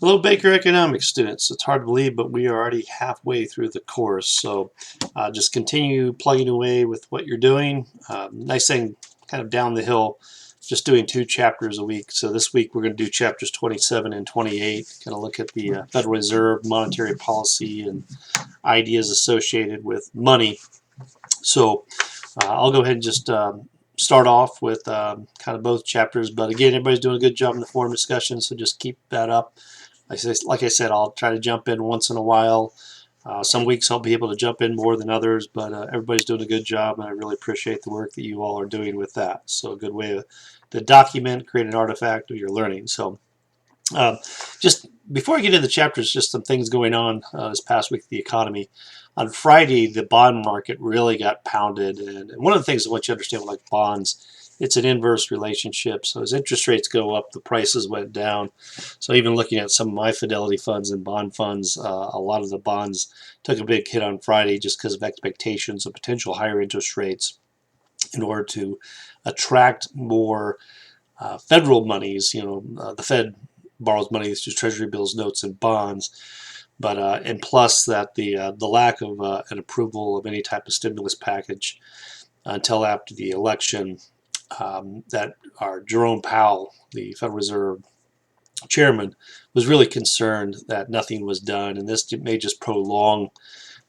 Hello, Baker Economics students. It's hard to believe, but we are already halfway through the course. So just continue plugging away with what you're doing. Nice thing, kind of down the hill, just doing 2 chapters a week. So this week we're going to do chapters 27 and 28, kind of look at the Federal Reserve, monetary policy, and ideas associated with money. So I'll go ahead and just start off with kind of both chapters. But again, everybody's doing a good job in the forum discussion, so just keep that up. Like I said, I'll try to jump in once in a while. Some weeks I'll be able to jump in more than others, but everybody's doing a good job, and I really appreciate the work that you all are doing with that. So a good way to document, create an artifact of your learning. So just before I get into the chapters, just some things going on this past week with the economy. On Friday, the bond market really got pounded, and one of the things I want you to understand with like bonds, it's an inverse relationship. So as interest rates go up, the prices went down. So even looking at some of my Fidelity funds and bond funds, a lot of the bonds took a big hit on Friday just because of expectations of potential higher interest rates in order to attract more federal monies. The Fed borrows money through Treasury bills, notes, and bonds. But and plus that the lack of an approval of any type of stimulus package until after the election, that our Jerome Powell, the Federal Reserve chairman, was really concerned that nothing was done, and this may just prolong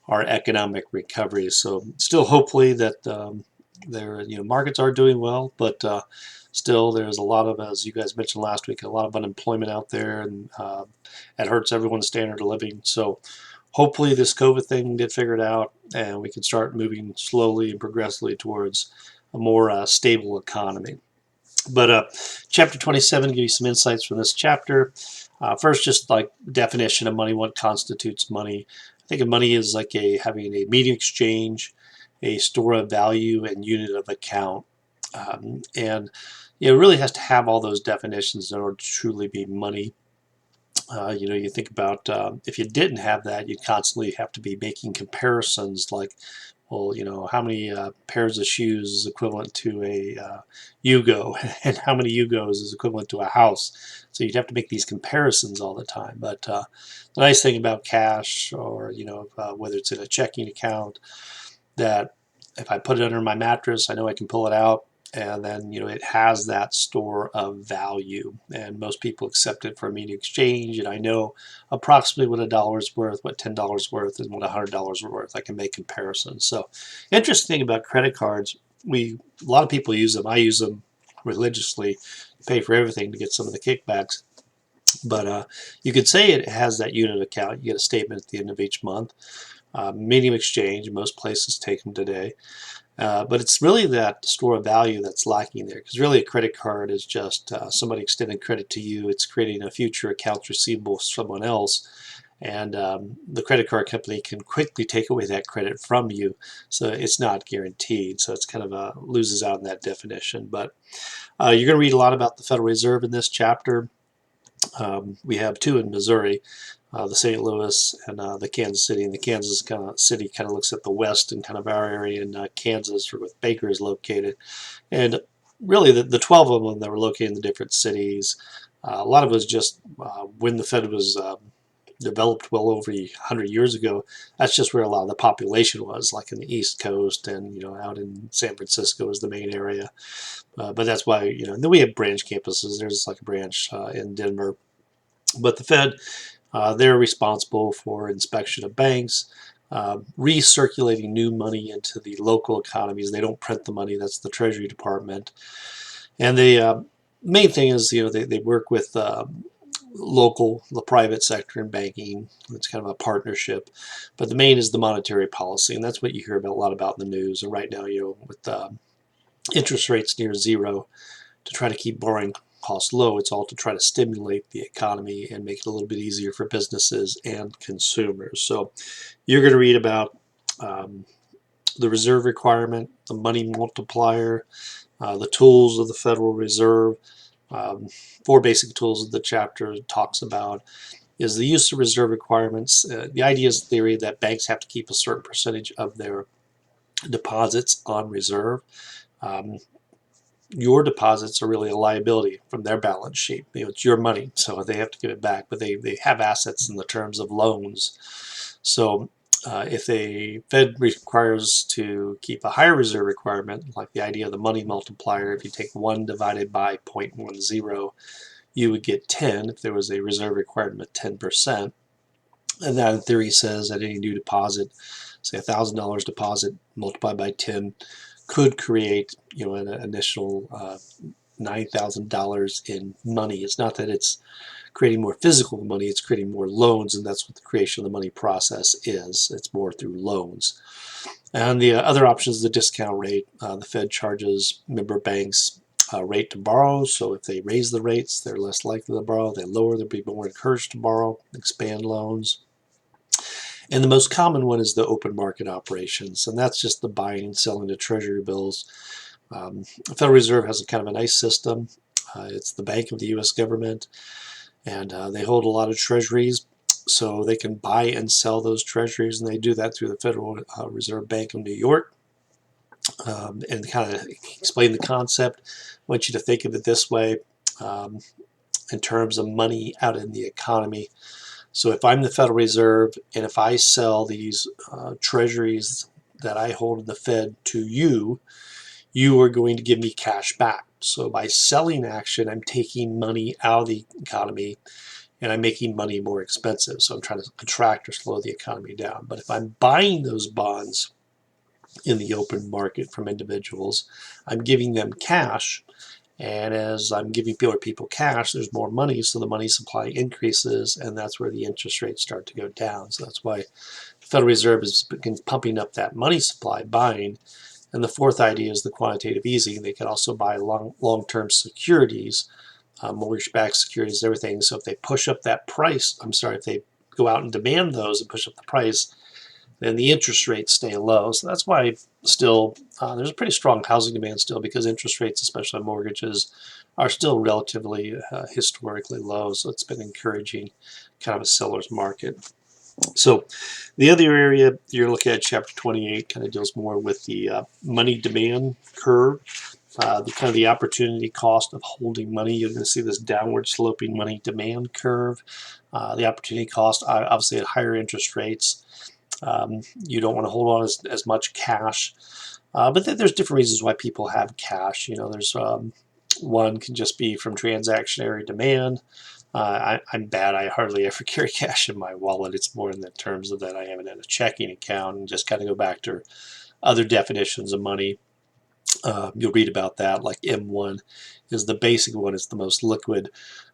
our economic recovery. So still, hopefully that markets are doing well, but still there's a lot of, as you guys mentioned last week, a lot of unemployment out there, and it hurts everyone's standard of living. So hopefully this COVID thing get figured out, and we can start moving slowly and progressively towards a more stable economy. But chapter 27 gives you some insights from this chapter. First, just like definition of money, what constitutes money. I think of money as like having a medium exchange, a store of value, and unit of account. And it really has to have all those definitions in order to truly be money. You think about if you didn't have that, you'd constantly have to be making comparisons like, well, how many pairs of shoes is equivalent to a Yugo, and how many Yugos is equivalent to a house. So you'd have to make these comparisons all the time. But the nice thing about cash, or whether it's in a checking account, that if I put it under my mattress, I know I can pull it out, and then it has that store of value, and most people accept it for immediate exchange, and I know approximately what $1 is worth, what $10 is worth, and what $100 are worth. I can make comparisons. So interesting thing about credit cards, a lot of people use them. I use them religiously, pay for everything to get some of the kickbacks. But you could say it has that unit account. You get a statement at the end of each month. Medium exchange, most places take them today. But it's really that store of value that's lacking there, because really a credit card is just somebody extending credit to you. It's creating a future accounts receivable for someone else, and the credit card company can quickly take away that credit from you, so it's not guaranteed. So it's kind of loses out in that definition. But you're going to read a lot about the Federal Reserve in this chapter. We have 2 in Missouri. The St. Louis and the Kansas City. And the Kansas city kind of looks at the west and kind of our area in Kansas, where Baker is located. And really the 12 of them that were located in the different cities, a lot of it was just when the Fed was developed well over 100 years ago. That's just where a lot of the population was, like in the East Coast, and out in San Francisco is the main area. But that's why then we have branch campuses. There's like a branch in Denver. But the Fed, they're responsible for inspection of banks, recirculating new money into the local economies. They don't print the money. That's the Treasury Department. And the main thing is, they work with the private sector and banking. It's kind of a partnership. But the main is the monetary policy, and that's what you hear about a lot about in the news. And right now, with interest rates near zero, to try to keep borrowing costs low, it's all to try to stimulate the economy and make it a little bit easier for businesses and consumers. So you're going to read about the reserve requirement, the money multiplier, the tools of the Federal Reserve. 4 basic tools that the chapter talks about is the use of reserve requirements. The idea is theory that banks have to keep a certain percentage of their deposits on reserve. your deposits are really a liability from their balance sheet. It's your money, so they have to give it back, but they have assets in the terms of loans. So if a Fed requires to keep a higher reserve requirement, like the idea of the money multiplier, if you take 1 divided by 0.10, you would get 10 if there was a reserve requirement of 10%. And that in theory says that any new deposit, say $1,000 deposit multiplied by 10, could create an initial $9,000 in money. It's not that it's creating more physical money, it's creating more loans, and that's what the creation of the money process is. It's more through loans. And the other option is the discount rate. The Fed charges member banks a rate to borrow, so if they raise the rates, they're less likely to borrow. They lower, they'll be more encouraged to borrow, expand loans. And the most common one is the open market operations, and that's just the buying and selling of treasury bills. The Federal Reserve has a kind of a nice system. It's the bank of the U.S. government, and they hold a lot of treasuries, so they can buy and sell those treasuries, and they do that through the Federal Reserve Bank of New York. And kind of explain the concept, I want you to think of it this way in terms of money out in the economy. So if I'm the Federal Reserve and if I sell these treasuries that I hold in the Fed to you, you are going to give me cash back. So by selling action, I'm taking money out of the economy and I'm making money more expensive. So I'm trying to contract or slow the economy down. But if I'm buying those bonds in the open market from individuals, I'm giving them cash. And as I'm giving people cash, there's more money, so the money supply increases, and that's where the interest rates start to go down. So that's why the Federal Reserve is pumping up that money supply, buying. And the fourth idea is the quantitative easing. They can also buy long-term securities, mortgage-backed securities, everything. So if they push up that price, if they go out and demand those and push up the price, then the interest rates stay low. So that's why still there's a pretty strong housing demand still, because interest rates, especially on mortgages, are still relatively historically low. So it's been encouraging kind of a seller's market. So the other area you're looking at, chapter 28, kind of deals more with the money demand curve. The opportunity cost of holding money. You're going to see this downward sloping money demand curve. The opportunity cost, obviously at higher interest rates, you don't want to hold on as much cash. But then there's different reasons why people have cash. There's one can just be from transactionary demand. I'm bad. I hardly ever carry cash in my wallet. It's more in the terms of that I have it in a checking account, and just kind of go back to other definitions of money. You'll read about that, like M1 is the basic one. It's the most liquid,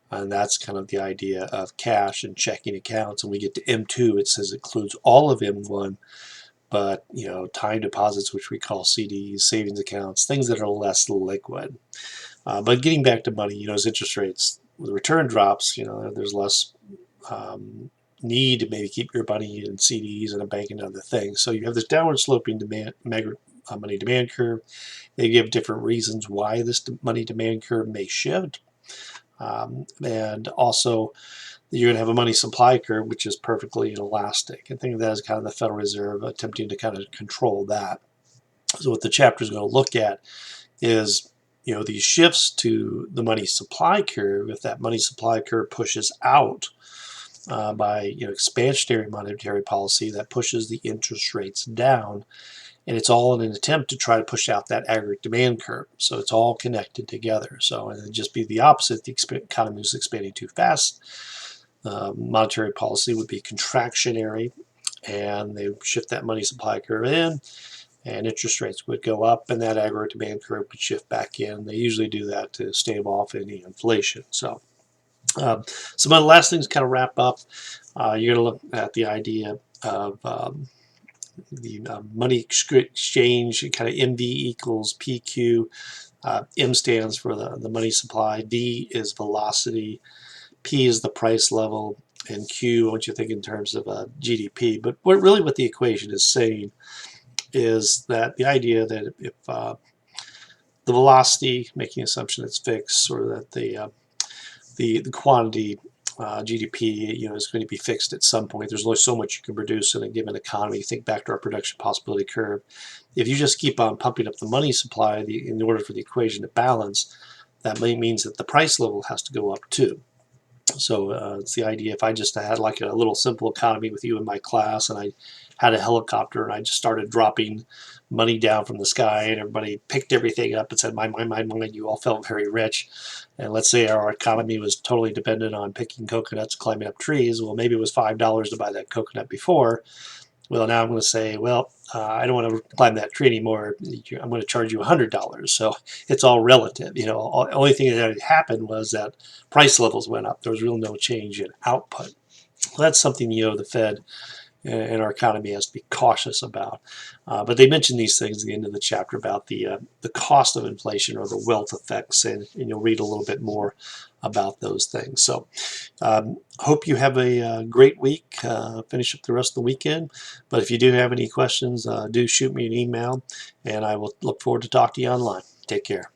and that's kind of the idea of cash and checking accounts. And we get to M2, it says it includes all of M1, but time deposits, which we call CDs, savings accounts, things that are less liquid. But getting back to money, as interest rates, the return drops, there's less need to maybe keep your money in CDs and a bank and other things. So you have this downward sloping money demand curve. They give different reasons why this money demand curve may shift. And also, you're going to have a money supply curve, which is perfectly inelastic. And think of that as kind of the Federal Reserve attempting to kind of control that. So what the chapter is going to look at is, these shifts to the money supply curve. If that money supply curve pushes out by expansionary monetary policy, that pushes the interest rates down. And it's all in an attempt to try to push out that aggregate demand curve. So it's all connected together. So and it'd just be the opposite. The economy is expanding too fast. Monetary policy would be contractionary, and they shift that money supply curve in, and interest rates would go up, and that aggregate demand curve would shift back in. They usually do that to stave off any inflation. So some of the last things to kind of wrap up, you're going to look at the idea of the money exchange, kind of MV equals PQ. M stands for the money supply, V is velocity, P is the price level, and Q, I want you to think in terms of GDP. But what the equation is saying is that the idea that if the velocity, making an assumption it's fixed, or that the quantity GDP, is going to be fixed at some point. There's only so much you can produce in a given economy. Think back to our production possibility curve. If you just keep on pumping up the money supply in order for the equation to balance, that means that the price level has to go up too. So it's the idea, if I just had like a little simple economy with you in my class, and I had a helicopter and I just started dropping money down from the sky, and everybody picked everything up and said, mine, mine, mine, mine, you all felt very rich. And let's say our economy was totally dependent on picking coconuts, climbing up trees. Well, maybe it was $5 to buy that coconut before. Well, now I'm going to say, well, I don't want to climb that tree anymore. I'm going to charge you $100. So it's all relative. The only thing that had happened was that price levels went up. There was really no change in output. Well, that's something, the Fed and our economy has to be cautious about. But they mention these things at the end of the chapter about the cost of inflation, or the wealth effects, and you'll read a little bit more about those things. So hope you have a great week. Finish up the rest of the weekend. But if you do have any questions, do shoot me an email, and I will look forward to talking to you online. Take care.